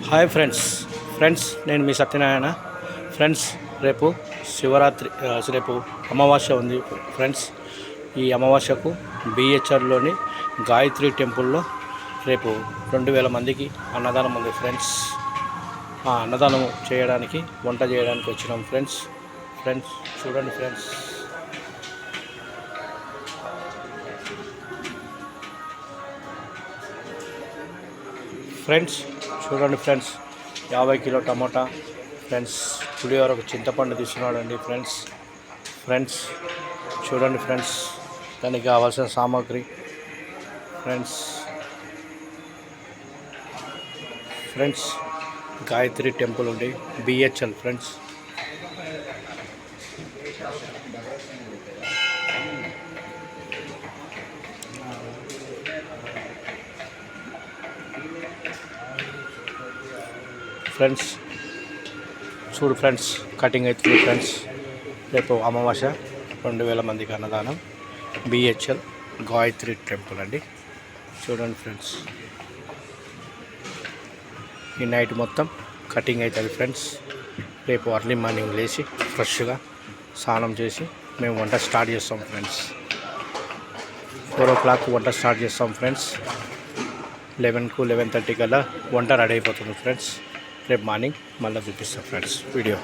Hi friends నేను మీ Satyanarayana. Friends రేపు శివరాత్రి, రేపు అమావాస్య ఉంది ఫ్రెండ్స్. ఈ అమావాస్యకు బిహెచ్ఆర్లోని గాయత్రి టెంపుల్లో రేపు 2000 మందికి అన్నదానం ఉంది ఫ్రెండ్స్. ఆ అన్నదానం చేయడానికి, వంట చేయడానికి వచ్చినాం ఫ్రెండ్స్. చూడండి ఫ్రెండ్స్ 50 కిలో టమోటా ఫ్రెండ్స్. పులిహోరకు చింతపండు తీసుకున్నాడండి ఫ్రెండ్స్. చూడండి ఫ్రెండ్స్, దానికి కావాల్సిన సామాగ్రి ఫ్రెండ్స్ గాయత్రి టెంపుల్ ఉంది, బిహెచ్ఎల్ ఫ్రెండ్స్. చూడు ఫ్రెండ్స్, కటింగ్ అవుతుంది ఫ్రెండ్స్. రేపు అమావాస్య 2000 మందికి అన్నదానం, బిహెచ్ఎల్ గాయత్రి టెంపుల్ అండి. చూడండి ఫ్రెండ్స్, ఈ నైట్ మొత్తం కటింగ్ అవుతుంది ఫ్రెండ్స్. రేపు అర్లీ మార్నింగ్ లేచి ఫ్రెష్గా స్నానం చేసి మేము వంట స్టార్ట్ చేస్తాం ఫ్రెండ్స్. 4 o'clock వంట స్టార్ట్ చేస్తాం ఫ్రెండ్స్. 11కు 11:30 కల్లా వంట రెడీ అయిపోతుంది ఫ్రెండ్స్. రేపు మార్నింగ్ మళ్ళీ చూపిస్తాం ఫ్రెండ్స్ వీడియో.